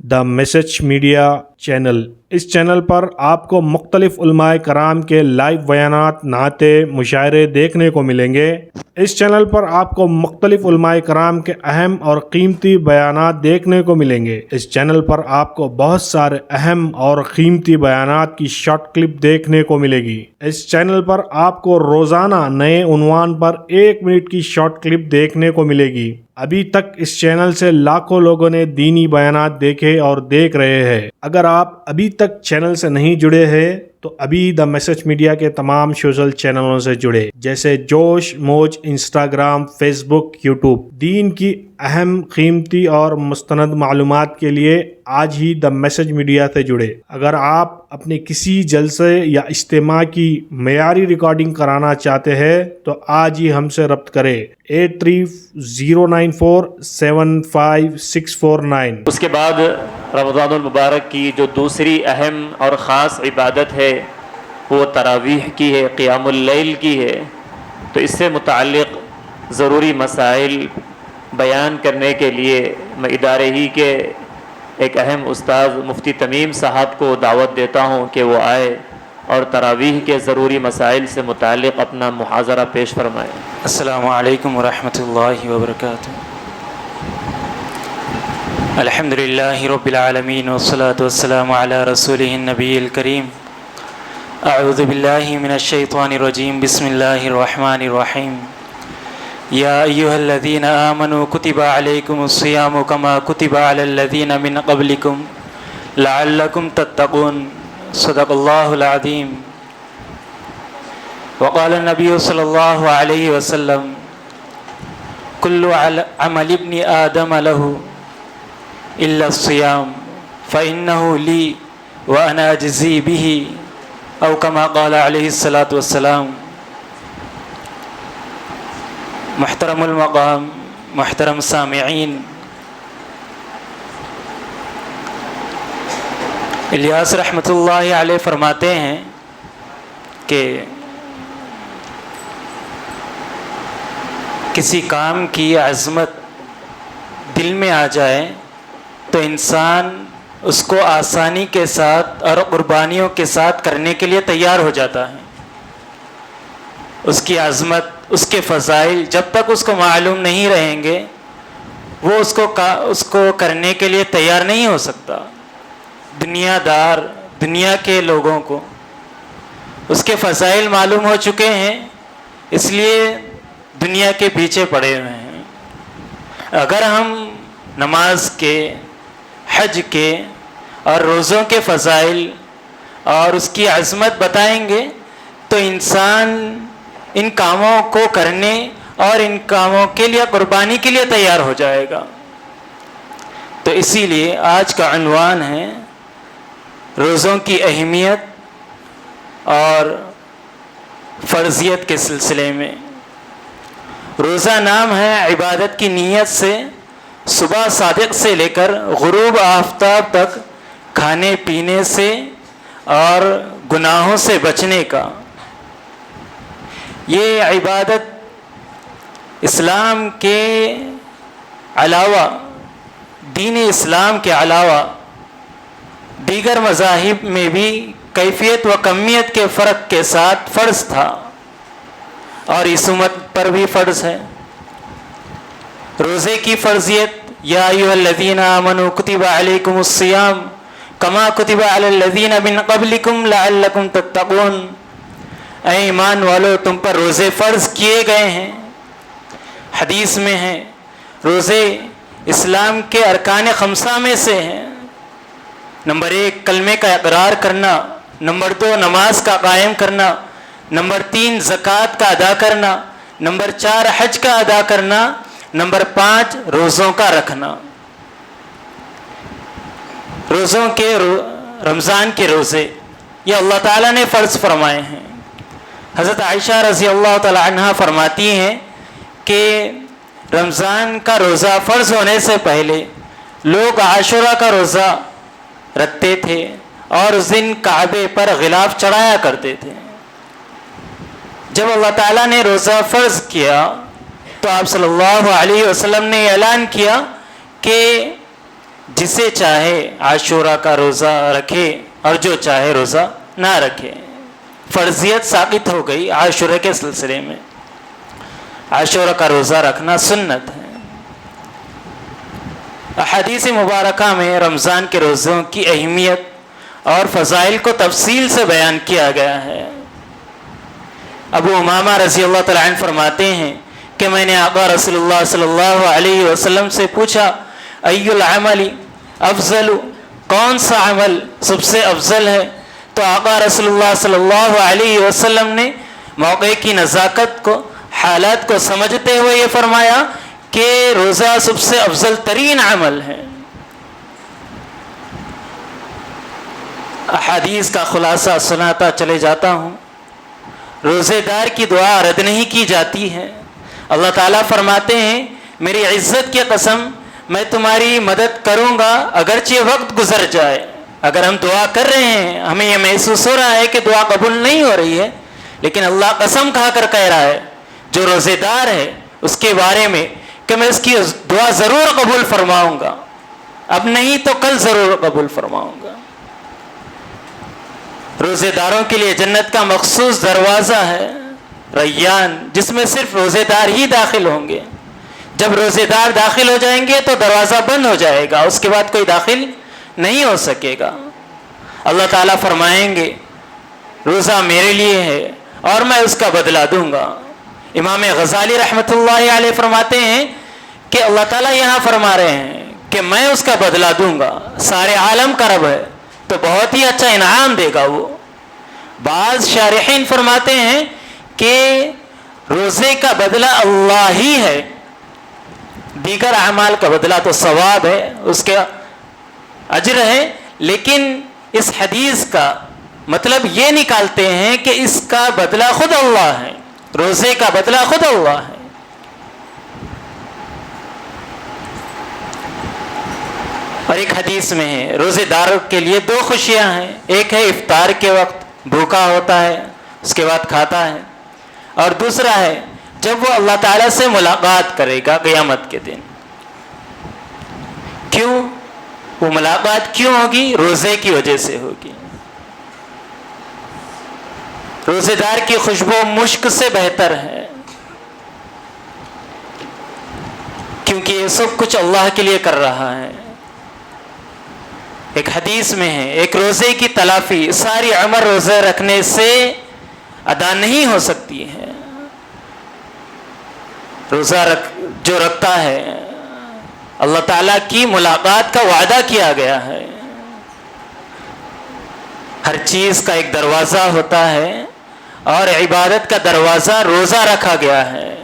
دا message media channel. اس channel پر آپ کو مختلف علماء کرام کے لائیو بیانات، نعتیں، مشاعرے دیکھنے کو ملیں گے۔ اس چینل پر آپ کو مختلف علماء کرام کے اہم اور قیمتی بیانات دیکھنے کو ملیں گے۔ اس چینل پر آپ کو بہت سارے اہم اور قیمتی بیانات کی شارٹ کلپ دیکھنے کو ملے گی۔ اس چینل پر آپ کو روزانہ نئے عنوان پر 1 منٹ کی شارٹ کلپ دیکھنے کو ملے گی۔ ابھی تک اس چینل سے لاکھوں لوگوں نے دینی بیانات دیکھے اور دیکھ رہے ہیں۔ اگر آپ ابھی تک چینل سے نہیں جڑے ہیں تو ابھی دا میسج میڈیا کے تمام سوشل چینلوں سے جڑے، جیسے جوش، موج، انسٹاگرام، فیس بک، یوٹیوب۔ دین کی اہم، قیمتی اور مستند معلومات کے لیے آج ہی دا میسج میڈیا سے جڑے۔ اگر آپ اپنے کسی جلسے یا اجتماع کی معیاری ریکارڈنگ کرانا چاہتے ہیں تو آج ہی ہم سے رابطہ کریں 8309475649۔ اس کے بعد رمضان المبارک کی جو دوسری اہم اور خاص عبادت ہے وہ تراویح کی ہے، قیام اللیل کی ہے۔ تو اس سے متعلق ضروری مسائل بیان کرنے کے لیے میں ادارے ہی کے ایک اہم استاذ مفتی تمیم صاحب کو دعوت دیتا ہوں کہ وہ آئے اور تراویح کے ضروری مسائل سے متعلق اپنا محاضرہ پیش فرمائیں۔ السلام علیکم ورحمۃ اللہ وبرکاتہ۔ الحمد للہ رب العالمین والصلاة والسلام علی رسولہ النبی الکریم۔ اعوذ باللہ من الشیطان الرجیم، بسم اللہ الرحمن الرحیم۔ یا ایہا الذین آمنوا کتب علیکم الصیام کما کتب علی الذین من قبلکم لعلکم تتقون۔ صدق اللہ العظیم۔ وقال النبی صلی اللہ علیہ وسلم کل عمل ابن آدم له الا الصیام فإنه لی وأنا أجزی به، او کما قال علیہ الصلاۃ والسلام۔ محترم المقام، محترم سامعین، الیاس رحمۃ اللہ علیہ فرماتے ہیں کہ کسی کام کی عظمت دل میں آ جائے تو انسان اس کو آسانی کے ساتھ اور قربانیوں کے ساتھ کرنے کے لیے تیار ہو جاتا ہے۔ اس کی عظمت، اس کے فضائل جب تک اس کو معلوم نہیں رہیں گے وہ اس کو کرنے کے لیے تیار نہیں ہو سکتا۔ دنیا دار، دنیا کے لوگوں کو اس کے فضائل معلوم ہو چکے ہیں، اس لیے دنیا کے پیچھے پڑے ہوئے ہیں۔ اگر ہم نماز کے، حج کے اور روزوں کے فضائل اور اس کی عظمت بتائیں گے تو انسان ان کاموں کو کرنے اور ان کاموں کے لیے، قربانی کے لیے تیار ہو جائے گا۔ تو اسی لیے آج کا عنوان ہے روزوں کی اہمیت اور فرضیت کے سلسلے میں۔ روزہ نام ہے عبادت کی نیت سے صبح صادق سے لے کر غروب آفتاب تک کھانے پینے سے اور گناہوں سے بچنے کا۔ یہ عبادت اسلام کے علاوہ، دین اسلام کے علاوہ دیگر مذاہب میں بھی کیفیت و کمیت کے فرق کے ساتھ فرض تھا اور اس امت پر بھی فرض ہے۔ روزے کی فرضیت، یا ایھا الذین آمنوا کتب علیکم الصیام کما کتب علی الذین من قبلکم لعلکم تتقون۔ اے ایمان والو، تم پر روزے فرض کیے گئے ہیں۔ حدیث میں ہے روزے اسلام کے ارکان خمسہ میں سے ہیں۔ نمبر 1 کلمے کا اقرار کرنا، نمبر 2 نماز کا قائم کرنا، نمبر 3 زکوٰۃ کا ادا کرنا، نمبر 4 حج کا ادا کرنا، نمبر 5 روزوں کا رکھنا۔ روزوں کے رمضان کے روزے یہ اللہ تعالیٰ نے فرض فرمائے ہیں۔ حضرت عائشہ رضی اللہ تعالی عنہا فرماتی ہیں کہ رمضان کا روزہ فرض ہونے سے پہلے لوگ عاشورہ کا روزہ رکھتے تھے اور اس دن کعبے پر غلاف چڑھایا کرتے تھے۔ جب اللہ تعالیٰ نے روزہ فرض کیا تو آپ صلی اللہ علیہ وسلم نے اعلان کیا کہ جسے چاہے عاشورہ کا روزہ رکھے اور جو چاہے روزہ نہ رکھے. فرضیت ثابت ہو گئی عاشورہ کے سلسلے میں. عاشورہ کا روزہ رکھنا سنت ہے. احادیث مبارکہ میں رمضان کے روزوں کی اہمیت اور فضائل کو تفصیل سے بیان کیا گیا ہے. ابو امامہ رضی اللہ تعالیٰ عنہ فرماتے ہیں کہ میں نے آقا رسول اللہ صلی اللہ علیہ وسلم سے پوچھا ای العمل افضل، کون سا عمل سب سے افضل ہے؟ تو آقا رسول اللہ صلی اللہ علیہ وسلم نے موقع کی نزاکت کو، حالات کو سمجھتے ہوئے یہ فرمایا کہ روزہ سب سے افضل ترین عمل ہے. احادیث کا خلاصہ سناتا چلے جاتا ہوں. روزے دار کی دعا رد نہیں کی جاتی ہے. اللہ تعالیٰ فرماتے ہیں میری عزت کی قسم میں تمہاری مدد کروں گا اگرچہ وقت گزر جائے. اگر ہم دعا کر رہے ہیں، ہمیں یہ محسوس ہو رہا ہے کہ دعا قبول نہیں ہو رہی ہے، لیکن اللہ قسم کھا کر کہہ رہا ہے جو روزے دار ہے اس کے بارے میں کہ میں اس کی دعا ضرور قبول فرماؤں گا، اب نہیں تو کل ضرور قبول فرماؤں گا. روزے داروں کے لیے جنت کا مخصوص دروازہ ہے ریان، جس میں صرف روزے دار ہی داخل ہوں گے. جب روزے دار داخل ہو جائیں گے تو دروازہ بند ہو جائے گا، اس کے بعد کوئی داخل نہیں ہو سکے گا. اللہ تعالیٰ فرمائیں گے روزہ میرے لیے ہے اور میں اس کا بدلہ دوں گا. امام غزالی رحمۃ اللہ علیہ فرماتے ہیں کہ اللہ تعالیٰ یہاں فرما رہے ہیں کہ میں اس کا بدلہ دوں گا، سارے عالم کا رب ہے تو بہت ہی اچھا انعام دے گا وہ. بعض شارحین فرماتے ہیں کہ روزے کا بدلہ اللہ ہی ہے، دیگر اعمال کا بدلہ تو ثواب ہے، اس کے اجر ہے. لیکن اس حدیث کا مطلب یہ نکالتے ہیں کہ اس کا بدلہ خود اللہ ہے، روزے کا بدلہ خود اللہ ہے. اور ایک حدیث میں ہے روزے داروں کے لیے دو خوشیاں ہیں. ایک ہے افطار کے وقت بھوکا ہوتا ہے اس کے بعد کھاتا ہے، اور دوسرا ہے جب وہ اللہ تعالیٰ سے ملاقات کرے گا قیامت کے دن. کیوں وہ ملاقات کیوں ہوگی؟ روزے کی وجہ سے ہوگی. روزے دار کی خوشبو مشک سے بہتر ہے، کیونکہ یہ سب کچھ اللہ کے لیے کر رہا ہے. ایک حدیث میں ہے ایک روزے کی تلافی ساری عمر روزے رکھنے سے ادا نہیں ہو سکتی ہے. روزہ جو رکھتا ہے اللہ تعالیٰ کی ملاقات کا وعدہ کیا گیا ہے. ہر چیز کا ایک دروازہ ہوتا ہے اور عبادت کا دروازہ روزہ رکھا گیا ہے.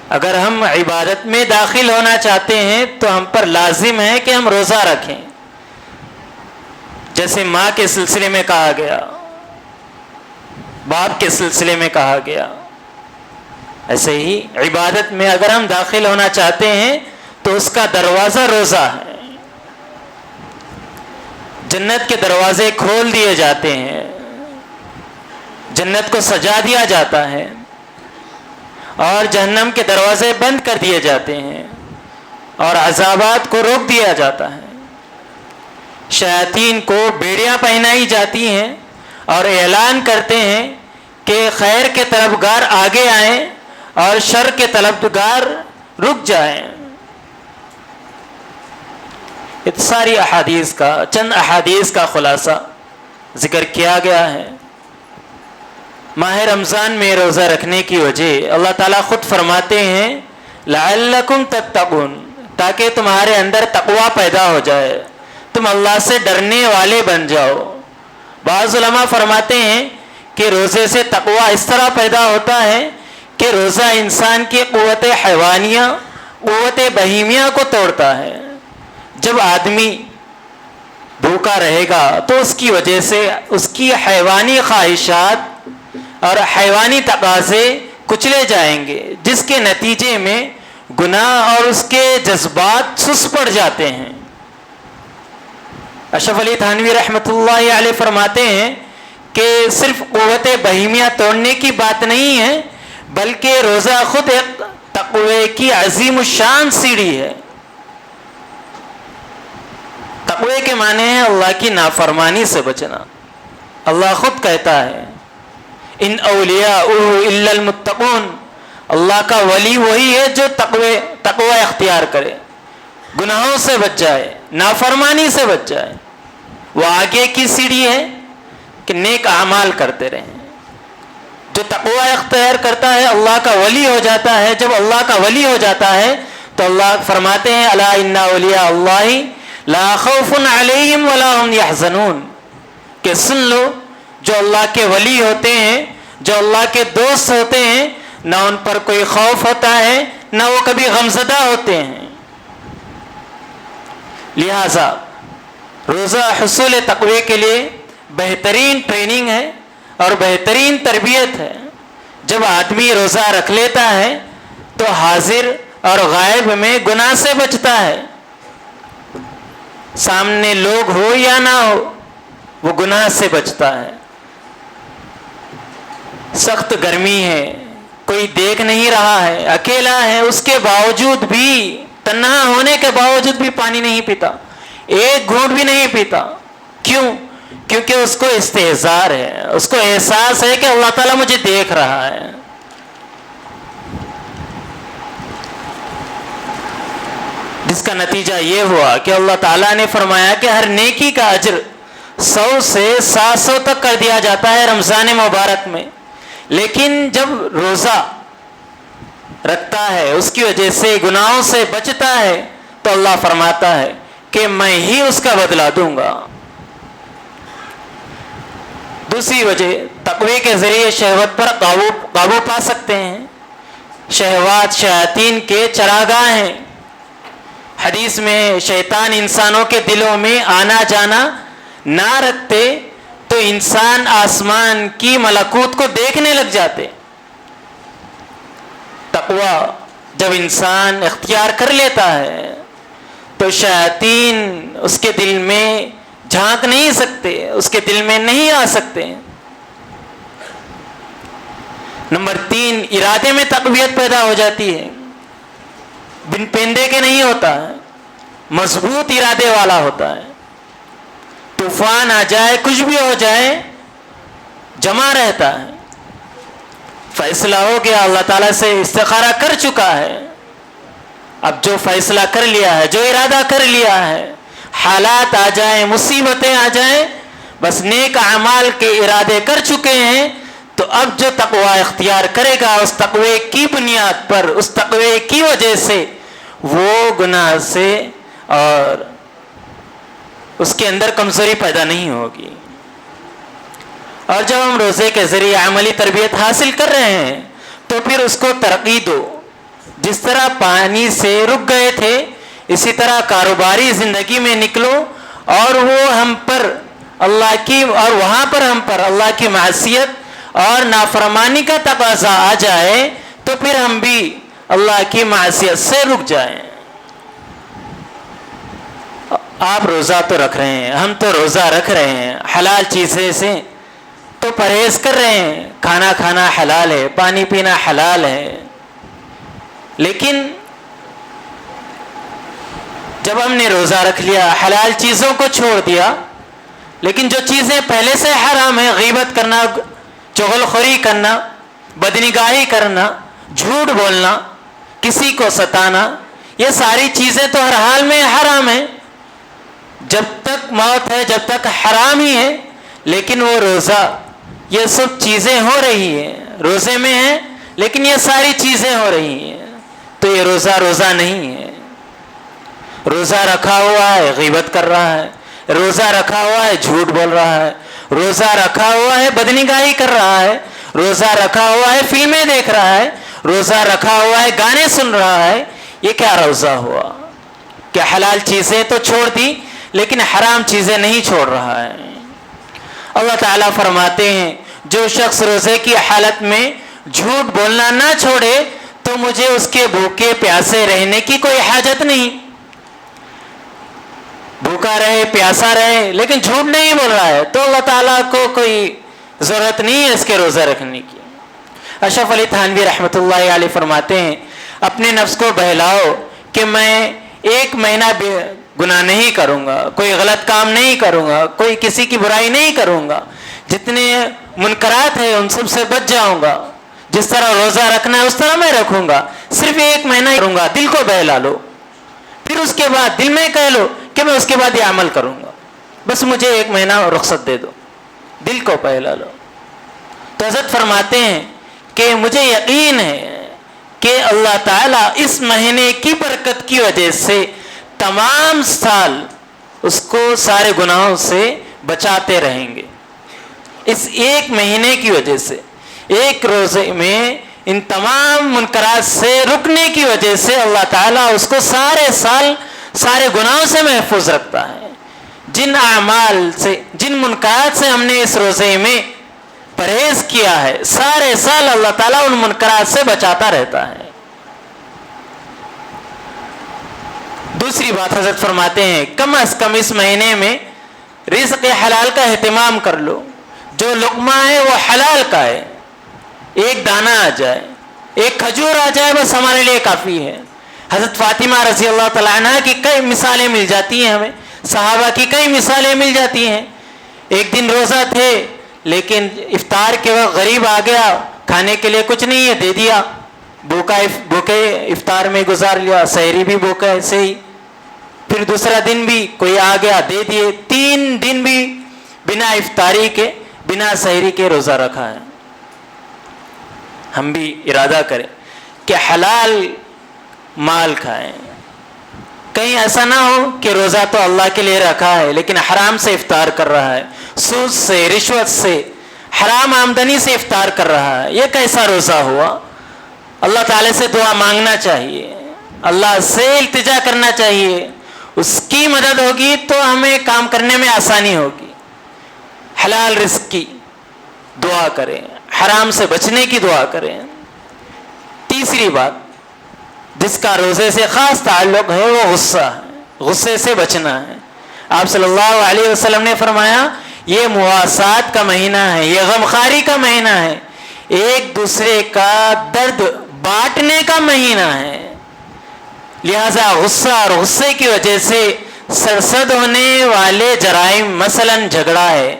اگر ہم عبادت میں داخل ہونا چاہتے ہیں تو ہم پر لازم ہے کہ ہم روزہ رکھیں. جیسے ماں کے سلسلے میں کہا گیا، باپ کے سلسلے میں کہا گیا، ایسے ہی عبادت میں اگر ہم داخل ہونا چاہتے ہیں تو اس کا دروازہ روزہ ہے. جنت کے دروازے کھول دیے جاتے ہیں، جنت کو سجا دیا جاتا ہے، اور جہنم کے دروازے بند کر دیے جاتے ہیں اور عذابات کو روک دیا جاتا ہے. شیاطین کو بیڑیاں پہنائی جاتی ہیں اور اعلان کرتے ہیں کہ خیر کے طلبگار آگے آئیں اور شر کے طلبگار رک جائیں. ساری احادیث کا چند احادیث کا خلاصہ ذکر کیا گیا ہے. ماہ رمضان میں روزہ رکھنے کی وجہ اللہ تعالیٰ خود فرماتے ہیں لعلکم تتقون، تاکہ تمہارے اندر تقوی پیدا ہو جائے، تم اللہ سے ڈرنے والے بن جاؤ. بعض علماء فرماتے ہیں کہ روزے سے تقوی اس طرح پیدا ہوتا ہے کہ روزہ انسان کی قوت حیوانیہ، قوت بہیمیہ کو توڑتا ہے. جب آدمی بھوکا رہے گا تو اس کی وجہ سے اس کی حیوانی خواہشات اور حیوانی تقاضے کچلے جائیں گے، جس کے نتیجے میں گناہ اور اس کے جذبات سست پڑ جاتے ہیں. اشرف علی تھانوی رحمۃ اللہ علیہ فرماتے ہیں کہ صرف قوت بہیمیہ توڑنے کی بات نہیں ہے، بلکہ روزہ خود ایک تقوی کی عظیم الشان سیڑھی ہے. تقوی کے معنی ہے اللہ کی نافرمانی سے بچنا. اللہ خود کہتا ہے ان اولیاء الا المتقون، اللہ کا ولی وہی ہے جو تقوی اختیار کرے، گناہوں سے بچ جائے، نافرمانی سے بچ جائے. وہ آگے کی سیڑھی ہے کہ نیک اعمال کرتے رہیں. جو تقوی اختیار کرتا ہے اللہ کا ولی ہو جاتا ہے. جب اللہ کا ولی ہو جاتا ہے تو اللہ فرماتے ہیں الا ان اولیاء اللہ لا خوف علیہم ولا هم یحزنون، کہ سن لو جو اللہ کے ولی ہوتے ہیں، جو اللہ کے دوست ہوتے ہیں، نہ ان پر کوئی خوف ہوتا ہے نہ وہ کبھی غمزدہ ہوتے ہیں. لہذا روزہ حصول تقوی کے لیے بہترین ٹریننگ ہے اور بہترین تربیت ہے. جب آدمی روزہ رکھ لیتا ہے تو حاضر اور غائب میں گناہ سے بچتا ہے. سامنے لوگ ہو یا نہ ہو وہ گناہ سے بچتا ہے. سخت گرمی ہے، کوئی دیکھ نہیں رہا ہے، اکیلا ہے، اس کے باوجود بھی، تنہا ہونے کے باوجود بھی پانی نہیں پیتا، ایک گھونٹ بھی نہیں پیتا. کیوں؟ کیونکہ اس کو استحضار ہے، اس کو احساس ہے کہ اللہ تعالیٰ مجھے دیکھ رہا ہے. جس کا نتیجہ یہ ہوا کہ اللہ تعالیٰ نے فرمایا کہ ہر نیکی کا اجر 100 سے 700 تک کر دیا جاتا ہے رمضان مبارک میں. لیکن جب روزہ رکھتا ہے، اس کی وجہ سے گناہوں سے بچتا ہے، تو اللہ فرماتا ہے کہ میں ہی اس کا بدلہ دوں گا. دوسری وجہ، تقوی کے ذریعے شہوت پر قابو پا سکتے ہیں. شہوات شیاطین کے چراگاہ ہیں. حدیث میں شیطان انسانوں کے دلوں میں آنا جانا نہ رکھتے تو انسان آسمان کی ملکوت کو دیکھنے لگ جاتے. تقوی جب انسان اختیار کر لیتا ہے تو شیاطین اس کے دل میں جھانک نہیں سکتے، اس کے دل میں نہیں آ سکتے. نمبر 3، ارادے میں تقویت پیدا ہو جاتی ہے. بن پیندے کے نہیں ہوتا ہے، مضبوط ارادے والا ہوتا ہے. طوفان آ جائے، کچھ بھی ہو جائے، جمع رہتا ہے. فیصلہ ہو گیا، اللہ تعالیٰ سے استخارہ کر چکا ہے. اب جو فیصلہ کر لیا ہے، جو ارادہ کر لیا ہے، حالات آ جائیں، مصیبتیں آ جائیں، بس نیک اعمال کے ارادے کر چکے ہیں، تو اب جو تقوی اختیار کرے گا اس تقوی کی بنیاد پر، اس تقوی کی وجہ سے وہ گناہ سے اور اس کے اندر کمزوری پیدا نہیں ہوگی. اور جب ہم روزے کے ذریعے عملی تربیت حاصل کر رہے ہیں تو پھر اس کو ترقی دو. جس طرح پانی سے رک گئے تھے اسی طرح کاروباری زندگی میں نکلو، اور وہ ہم پر اللہ کی، اور وہاں پر ہم پر اللہ کی معصیت اور نافرمانی کا تقاضا آ جائے تو پھر ہم بھی اللہ کی معصیت سے رک جائیں. آپ روزہ تو رکھ رہے ہیں، ہم تو روزہ رکھ رہے ہیں، حلال چیزیں سے تو پرہیز کر رہے ہیں، کھانا کھانا حلال ہے، پانی پینا حلال ہے. لیکن جب ہم نے روزہ رکھ لیا، حلال چیزوں کو چھوڑ دیا، لیکن جو چیزیں پہلے سے حرام ہیں، غیبت کرنا، چغل خوری کرنا، بدنگاہی کرنا، جھوٹ بولنا، کسی کو ستانا، یہ ساری چیزیں تو ہر حال میں حرام ہیں. جب تک موت ہے جب تک حرام ہی ہے. لیکن وہ روزہ، یہ سب چیزیں ہو رہی ہیں، روزے میں ہیں لیکن یہ ساری چیزیں ہو رہی ہیں، تو یہ روزہ نہیں ہے. روزہ رکھا ہوا ہے غیبت کر رہا ہے، روزہ رکھا ہوا ہے جھوٹ بول رہا ہے، روزہ رکھا ہوا ہے بدنگاہی کر رہا ہے، روزہ رکھا ہوا ہے فلمیں دیکھ رہا ہے، روزہ رکھا ہوا ہے گانے سن رہا ہے. یہ کیا روزہ ہوا کہ حلال چیزیں تو چھوڑ دی لیکن حرام چیزیں نہیں چھوڑ رہا ہے. اللہ تعالیٰ فرماتے ہیں جو شخص روزے کی حالت میں جھوٹ بولنا نہ چھوڑے تو مجھے اس کے بھوکے پیاسے رہنے کی کوئی حاجت نہیں. بھوکا رہے پیاسا رہے لیکن جھوٹ نہیں بول رہا ہے تو اللہ تعالیٰ کو کوئی ضرورت نہیں ہے اس کے روزہ رکھنے کی. اشرف علی تھانوی رحمۃ اللہ علیہ فرماتے ہیں اپنے نفس کو بہلاؤ کہ میں 1 مہینہ گناہ نہیں کروں گا، کوئی غلط کام نہیں کروں گا، کوئی کسی کی برائی نہیں کروں گا، جتنے منکرات ہیں ان سب سے بچ جاؤں گا، جس طرح روزہ رکھنا ہے اس طرح میں رکھوں گا، صرف 1 مہینہ کروں گا، دل کو بہلا لو، پھر اس کے بعد دل میں کہہ لو کہ میں اس کے بعد یہ عمل کروں گا، بس مجھے 1 مہینہ رخصت دے دو، دل کو بہلا لو۔ تو حضرت فرماتے ہیں کہ مجھے یقین ہے کہ اللہ تعالیٰ اس مہینے کی برکت کی وجہ سے تمام سال اس کو سارے گناہوں سے بچاتے رہیں گے۔ اس 1 مہینے کی وجہ سے، 1 روزے میں ان تمام منکرات سے رکنے کی وجہ سے اللہ تعالیٰ اس کو سارے سال سارے گناہوں سے محفوظ رکھتا ہے۔ جن اعمال سے، جن منکرات سے ہم نے اس روزے میں پرہیز کیا ہے، سارے سال اللہ تعالیٰ ان منکرات سے بچاتا رہتا ہے۔ دوسری بات حضرت فرماتے ہیں کم از کم اس مہینے میں رزق حلال کا اہتمام کر لو، جو لقمہ ہے وہ حلال کا ہے، 1 دانہ آ جائے، 1 کھجور آ جائے، بس ہمارے لیے کافی ہے۔ حضرت فاطمہ رضی اللہ تعالیٰ عنہ کی کئی مثالیں مل جاتی ہیں ہمیں، صحابہ کی کئی مثالیں مل جاتی ہیں۔ ایک دن روزہ تھے لیکن افطار کے وقت غریب آ گیا، کھانے کے لیے کچھ نہیں ہے، دے دیا، بھوکے افطار میں گزار لیا، سحری بھی بھوکا ایسے ہی۔ پھر دوسرا دن بھی کوئی آ گیا، دے دیے، 3 دن بھی بنا افطاری کے، بنا سحری کے روزہ رکھا ہے۔ ہم بھی ارادہ کریں کہ حلال مال کھائیں، کہیں ایسا نہ ہو کہ روزہ تو اللہ کے لیے رکھا ہے لیکن حرام سے افطار کر رہا ہے، سود سے، رشوت سے، حرام آمدنی سے افطار کر رہا ہے، یہ کیسا روزہ ہوا؟ اللہ تعالی سے دعا مانگنا چاہیے، اللہ سے التجا کرنا چاہیے، اس کی مدد ہوگی تو ہمیں کام کرنے میں آسانی ہوگی۔ حلال رزق کی دعا کریں، حرام سے بچنے کی دعا کریں۔ تیسری بات جس کا روزے سے خاص تعلق ہے وہ غصہ ہے، غصے سے بچنا ہے۔ آپ صلی اللہ علیہ وسلم نے فرمایا یہ مواسات کا مہینہ ہے، یہ غمخواری کا مہینہ ہے، ایک دوسرے کا درد بانٹنے کا مہینہ ہے، لہذا غصہ اور غصے کی وجہ سے سرسد ہونے والے جرائم، مثلا جھگڑا ہے،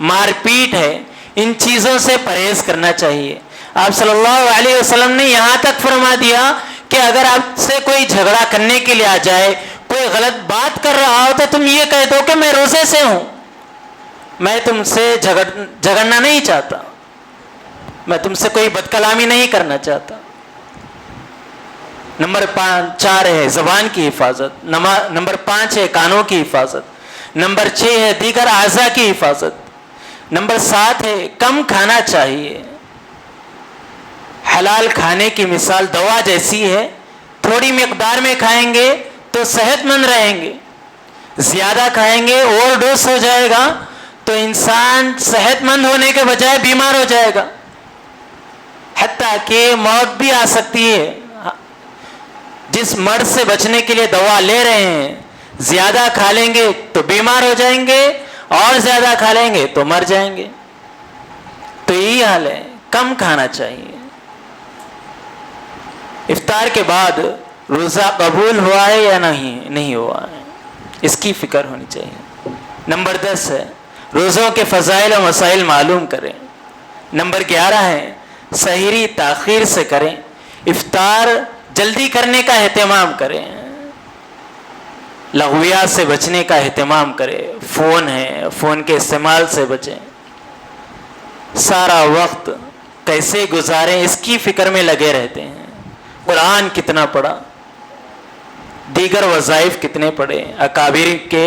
مار پیٹ ہے، ان چیزوں سے پرہیز کرنا چاہیے۔ آپ صلی اللہ علیہ وسلم نے یہاں تک فرما دیا کہ اگر آپ سے کوئی جھگڑا کرنے کے لیے آ جائے، کوئی غلط بات کر رہا ہو تو تم یہ کہہ دو کہ میں روزے سے ہوں، میں تم سے جھگڑنا نہیں چاہتا، میں تم سے کوئی بد کلامی نہیں کرنا چاہتا۔ نمبر 4 ہے زبان کی حفاظت، نمبر 5 ہے کانوں کی حفاظت، نمبر 6 ہے دیگر اعضاء کی حفاظت، نمبر 7 ہے کم کھانا چاہیے۔ حلال کھانے کی مثال دوا جیسی ہے، تھوڑی مقدار میں کھائیں گے تو صحت مند رہیں گے، زیادہ کھائیں گے اوور ڈوز ہو جائے گا تو انسان صحت مند ہونے کے بجائے بیمار ہو جائے گا، حتیٰ کہ موت بھی آ سکتی ہے۔ جس مرض سے بچنے کے لیے دوا لے رہے ہیں، زیادہ کھا لیں گے تو بیمار ہو جائیں گے، اور زیادہ کھا لیں گے تو مر جائیں گے۔ تو یہی حال ہے، کم کھانا چاہیے۔ افطار کے بعد روزہ قبول ہوا ہے یا نہیں ہوا ہے، اس کی فکر ہونی چاہیے۔ نمبر 10 ہے روزوں کے فضائل و مسائل معلوم کریں۔ نمبر 11 ہے سحری تاخیر سے کریں، افطار جلدی کرنے کا اہتمام کریں، لغویات سے بچنے کا اہتمام کریں، فون ہے، فون کے استعمال سے بچیں، سارا وقت کیسے گزاریں اس کی فکر میں لگے رہتے ہیں۔ قرآن کتنا پڑھا، دیگر وظائف کتنے پڑھے، اکابر کے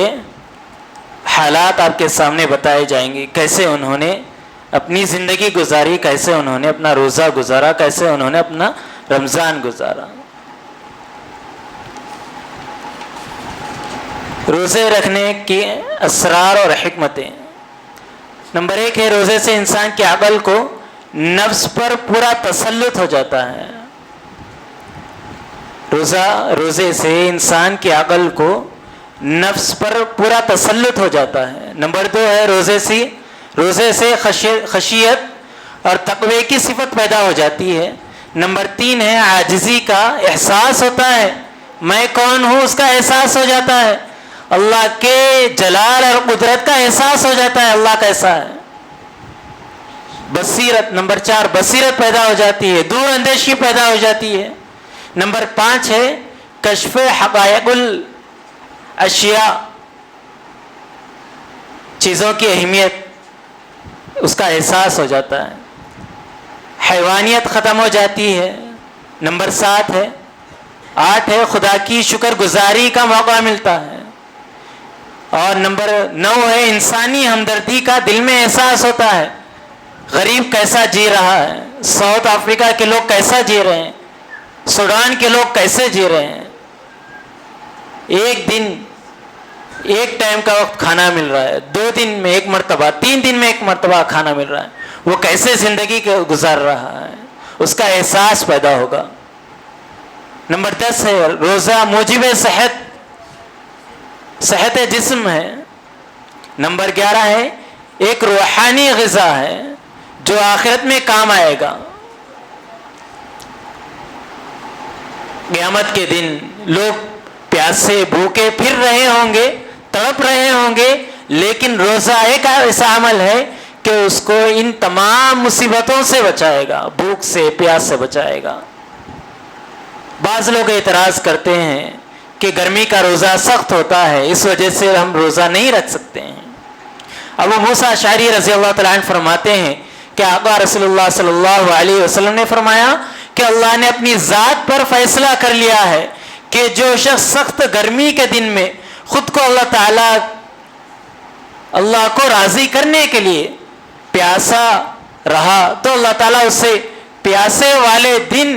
حالات آپ کے سامنے بتائے جائیں گے، کیسے انہوں نے اپنی زندگی گزاری، کیسے انہوں نے اپنا روزہ گزارا، کیسے انہوں نے اپنا رمضان گزارا۔ روزے رکھنے کی اسرار اور حکمتیں۔ نمبر 1 ہے روزے سے انسان کی عقل کو نفس پر پورا تسلط ہو جاتا ہے، روزے سے انسان کی عقل کو نفس پر پورا تسلط ہو جاتا ہے۔ نمبر 2 ہے روزے سے خشیت اور تقوی کی صفت پیدا ہو جاتی ہے۔ نمبر 3 ہے عاجزی کا احساس ہوتا ہے، میں کون ہوں اس کا احساس ہو جاتا ہے، اللہ کے جلال اور قدرت کا احساس ہو جاتا ہے اللہ کیسا ہے. بصیرت نمبر 4 بصیرت پیدا ہو جاتی ہے, دور اندیشی پیدا ہو جاتی ہے. نمبر 5 ہے کشف حقائق الاشیاء, چیزوں کی اہمیت اس کا احساس ہو جاتا ہے, حیوانیت ختم ہو جاتی ہے. نمبر 8 ہے خدا کی شکر گزاری کا موقع ملتا ہے. اور نمبر 9 ہے انسانی ہمدردی کا دل میں احساس ہوتا ہے. غریب کیسا جی رہا ہے, ساؤتھ افریقہ کے لوگ کیسا جی رہے ہیں, سوڈان کے لوگ کیسے جی رہے ہیں. ایک دن ایک ٹائم کا وقت کھانا مل رہا ہے, 2 دن میں 1 مرتبہ, 3 دن میں 1 مرتبہ کھانا مل رہا ہے, وہ کیسے زندگی گزار رہا ہے, اس کا احساس پیدا ہوگا. نمبر 10 ہے روزہ موجب صحت جسم ہے. نمبر 11 ہے ایک روحانی غذا ہے جو آخرت میں کام آئے گا. قیامت کے دن لوگ پیاسے بھوکے پھر رہے ہوں گے, تڑپ رہے ہوں گے, لیکن روزہ ایک ایسا عمل ہے کہ اس کو ان تمام مصیبتوں سے بچائے گا, بھوک سے پیاس سے بچائے گا. بعض لوگ اعتراض کرتے ہیں کہ گرمی کا روزہ سخت ہوتا ہے, اس وجہ سے ہم روزہ نہیں رکھ سکتے ہیں. ابو موسیٰ اشعری رضی اللہ تعالیٰ عنہ فرماتے ہیں کہ آقا رسول اللہ صلی اللہ علیہ وسلم نے فرمایا کہ اللہ نے اپنی ذات پر فیصلہ کر لیا ہے کہ جو شخص سخت گرمی کے دن میں خود کو اللہ کو راضی کرنے کے لیے پیاسا رہا تو اللہ تعالیٰ اسے پیاسے والے دن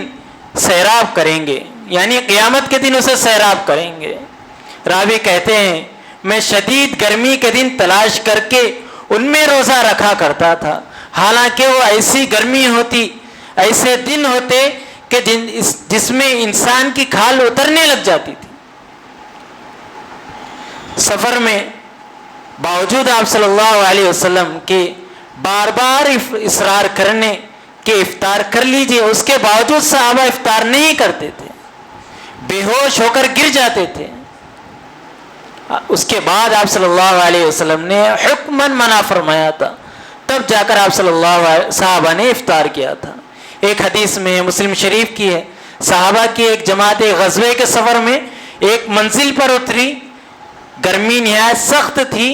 سیراب کریں گے, یعنی قیامت کے دن اسے سیراب کریں گے. راوی کہتے ہیں میں شدید گرمی کے دن تلاش کر کے ان میں روزہ رکھا کرتا تھا, حالانکہ وہ ایسی گرمی ہوتی, ایسے دن ہوتے کہ جس میں انسان کی کھال اترنے لگ جاتی تھی. سفر میں باوجود آپ صلی اللہ علیہ وسلم کے بار بار اصرار کرنے کہ افطار کر لیجئے, اس کے باوجود صحابہ افطار نہیں کرتے تھے, بے ہوش ہو کر گر جاتے تھے. اس کے بعد آپ صلی اللہ علیہ وسلم نے حکماً منع فرمایا تھا, تب جا کر آپ صلی اللہ علیہ صحابہ نے افطار کیا تھا. ایک حدیث میں مسلم شریف کی ہے, صحابہ کی ایک جماعت غزوے کے سفر میں ایک منزل پر اتری, گرمی نہایت سخت تھی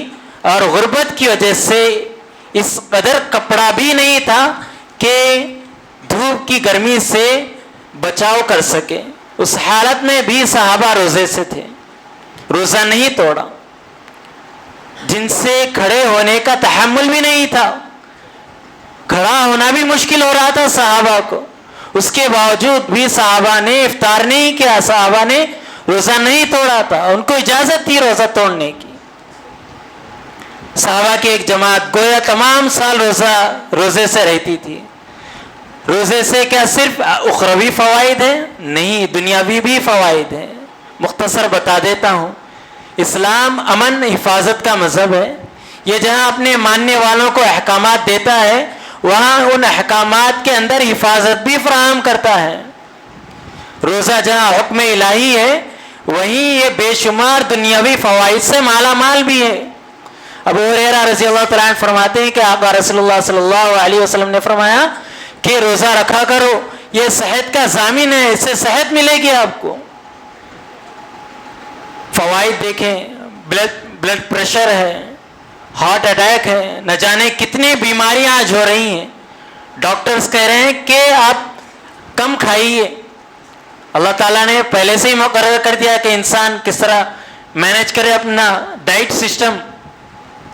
اور غربت کی وجہ سے اس قدر کپڑا بھی نہیں تھا کہ دھوپ کی گرمی سے بچاؤ کر سکے. اس حالت میں بھی صحابہ روزے سے تھے, روزہ نہیں توڑا. جن سے کھڑے ہونے کا تحمل بھی نہیں تھا, کھڑا ہونا بھی مشکل ہو رہا تھا صحابہ کو, اس کے باوجود بھی صحابہ نے افطار نہیں کیا, صحابہ نے روزہ نہیں توڑا تھا, ان کو اجازت تھی روزہ توڑنے کی. صحابہ کی ایک جماعت گویا تمام سال روزے سے رہتی تھی. روزے سے کیا صرف اخروی فوائد ہیں؟ نہیں, دنیاوی بھی فوائد ہیں. مختصر بتا دیتا ہوں. اسلام امن حفاظت کا مذہب ہے. یہ جہاں اپنے ماننے والوں کو احکامات دیتا ہے, وہاں ان احکامات کے اندر حفاظت بھی فراہم کرتا ہے. روزہ جہاں حکم الہی ہے, وہیں یہ بے شمار دنیاوی فوائد سے مالا مال بھی ہے. ابو ہریرہ رضی اللہ تعالیٰ عنہ فرماتے ہیں کہ آقا رسول اللہ صلی اللہ علیہ وسلم نے فرمایا کہ روزہ رکھا کرو, یہ صحت کا ضامن ہے, اس سے صحت ملے گی آپ کو. فوائد دیکھیں, بلڈ پریشر ہے, ہارٹ اٹیک ہے, نہ جانے کتنی بیماریاں آج ہو رہی ہیں. ڈاکٹرز کہہ رہے ہیں کہ آپ کم کھائیے. اللہ تعالیٰ نے پہلے سے ہی مقرر کر دیا کہ انسان کس طرح مینیج کرے اپنا ڈائٹ سسٹم.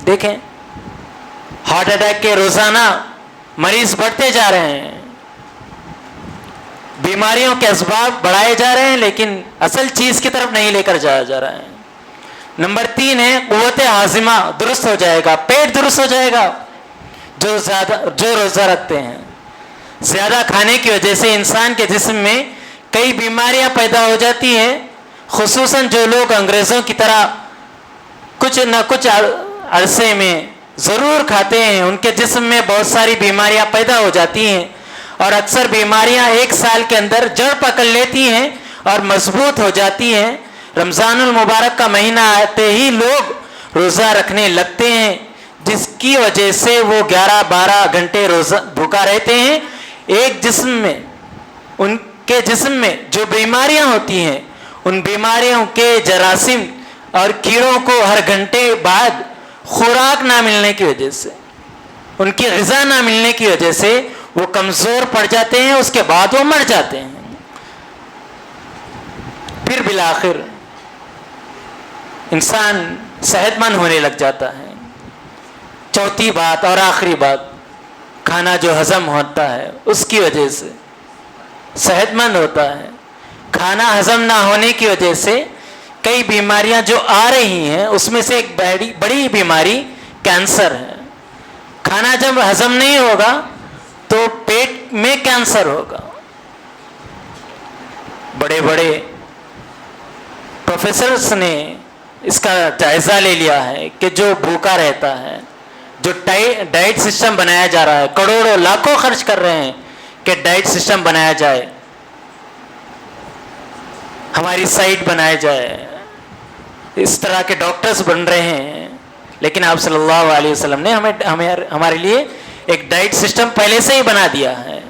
دیکھیں ہارٹ اٹیک کے روزانہ مریض بڑھتے جا رہے ہیں, بیماریوں کے اسباب بڑھائے جا رہے ہیں, لیکن اصل چیز کی طرف نہیں لے کر جایا جا رہا ہے. نمبر 3 ہے قوت ہاضمہ درست ہو جائے گا, پیٹ درست ہو جائے گا جو روزہ رکھتے ہیں. زیادہ کھانے کی وجہ سے انسان کے جسم میں کئی بیماریاں پیدا ہو جاتی ہیں, خصوصاً جو لوگ انگریزوں کی طرح کچھ نہ کچھ عرصے میں ضرور کھاتے ہیں, ان کے جسم میں بہت ساری بیماریاں پیدا ہو جاتی ہیں, اور اکثر بیماریاں 1 سال کے اندر جڑ پکڑ لیتی ہیں اور مضبوط ہو جاتی ہیں. رمضان المبارک کا مہینہ آتے ہی لوگ روزہ رکھنے لگتے ہیں، جس کی وجہ سے وہ 11-12 گھنٹے روزہ بھوکا رہتے ہیں۔ ایک جسم میں، ان کے جسم میں جو بیماریاں ہوتی ہیں، ان بیماریوں کے جراثیم اور کیڑوں کو ہر گھنٹے بعد خوراک نہ ملنے کی وجہ سے، ان کی غذا نہ ملنے کی وجہ سے وہ کمزور پڑ جاتے ہیں، اس کے بعد وہ مر جاتے ہیں۔ پھر بالآخر انسان صحت مند ہونے لگ جاتا ہے۔ چوتھی بات اور آخری بات، کھانا جو ہضم ہوتا ہے اس کی وجہ سے صحت مند ہوتا ہے۔ کھانا ہضم نہ ہونے کی وجہ سے کئی بیماریاں جو آ رہی ہیں، اس میں سے ایک بڑی بیماری کینسر ہے۔ کھانا جب ہضم نہیں ہوگا تو پیٹ میں کینسر ہوگا۔ بڑے بڑے پروفیسرز نے اس کا جائزہ لے لیا ہے کہ جو بھوکا رہتا ہے، جو ڈائٹ سسٹم بنایا جا رہا ہے، کروڑوں لاکھوں خرچ کر رہے ہیں کہ ڈائٹ سسٹم بنایا جائے، ہماری سائٹ بنایا جائے، اس طرح کے ڈاکٹرز بن رہے ہیں، لیکن آپ صلی اللہ علیہ وسلم نے ہمارے لیے ایک ڈائٹ سسٹم پہلے سے ہی بنا دیا ہے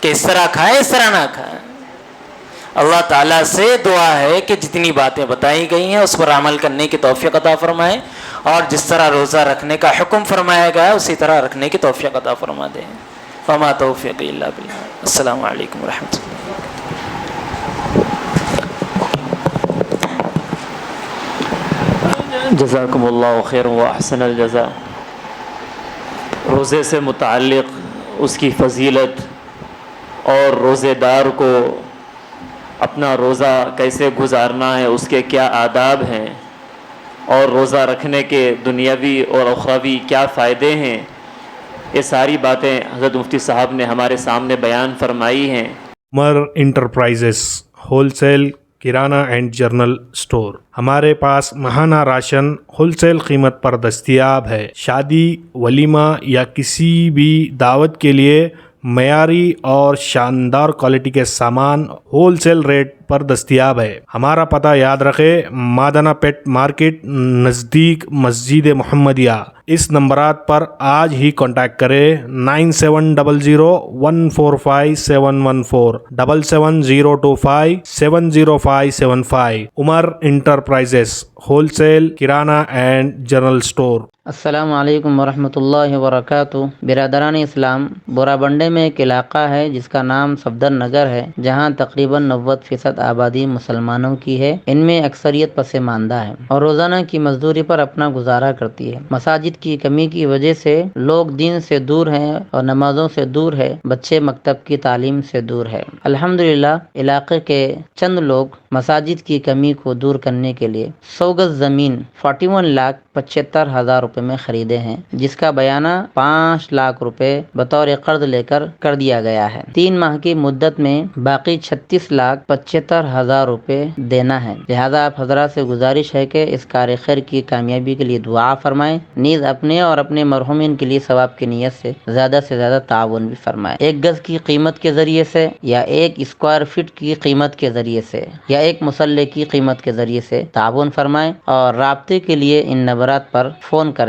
کہ اس طرح کھائے، اس طرح نہ کھائے۔ اللہ تعالیٰ سے دعا ہے کہ جتنی باتیں بتائی گئی ہیں اس پر عمل کرنے کی توفیق عطا فرمائے، اور جس طرح روزہ رکھنے کا حکم فرمایا گیا ہے اسی طرح رکھنے کی توفیق عطا فرما دیں۔ وما توفیق الا باللہ۔ السلام علیکم ورحمۃ اللہ۔ جزاکم اللہ خیر و احسن الجزاء۔ روزے سے متعلق اس کی فضیلت اور روزے دار کو اپنا روزہ کیسے گزارنا ہے، اس کے کیا آداب ہیں، اور روزہ رکھنے کے دنیاوی اور اخروی کیا فائدے ہیں، یہ ساری باتیں حضرت مفتی صاحب نے ہمارے سامنے بیان فرمائی ہیں۔ Umar enterprises wholesale kirana and general store. ہمارے پاس ماہانہ راشن ہول سیل قیمت پر دستیاب ہے۔ شادی، ولیمہ یا کسی بھی دعوت کے لیے معیاری اور شاندار کوالٹی کے سامان ہول سیل ریٹ پر دستیاب ہے۔ ہمارا پتہ یاد رکھے، مادانہ پیٹ مارکیٹ نزدیک مسجد محمدیہ۔ اس نمبرات پر آج ہی کانٹیکٹ کریں: 9700145714 77025705575۔ Umar enterprises wholesale kirana and general store. السلام علیکم ورحمۃ اللہ وبرکاتہ۔ برادران اسلام، بورا بنڈے میں ایک علاقہ ہے جس کا نام صفدر نگر ہے، جہاں تقریباً 90% آبادی مسلمانوں کی ہے۔ ان میں اکثریت پسماندہ ہے اور روزانہ کی مزدوری پر اپنا گزارا کرتی ہے۔ مساجد کی کمی کی وجہ سے لوگ دین سے دور ہیں اور نمازوں سے دور ہے، بچے مکتب کی تعلیم سے دور ہے۔ الحمدللہ علاقے کے چند لوگ مساجد کی کمی کو دور کرنے کے لیے 100 گز زمین 41,75,000 روپے میں خریدے ہیں، جس کا بیانہ 5 لاکھ روپے بطور قرض لے کر دیا گیا ہے۔ 3 ماہ کی مدت میں باقی 36,75,000 روپے دینا ہے۔ لہذا آپ حضرات سے گزارش ہے کہ اس کار خیر کی کامیابی کے لیے دعا فرمائیں، نیز اپنے اور اپنے مرحومین کے لیے ثواب کی نیت سے زیادہ تعاون بھی فرمائیں۔ 1 گز کی قیمت کے ذریعے سے، یا 1 اسکوائر فٹ کی قیمت کے ذریعے سے، یا 1 مسلح کی قیمت کے ذریعے سے تعاون فرمائیں، اور رابطے کے لیے ان نمبرات پر فون کریں: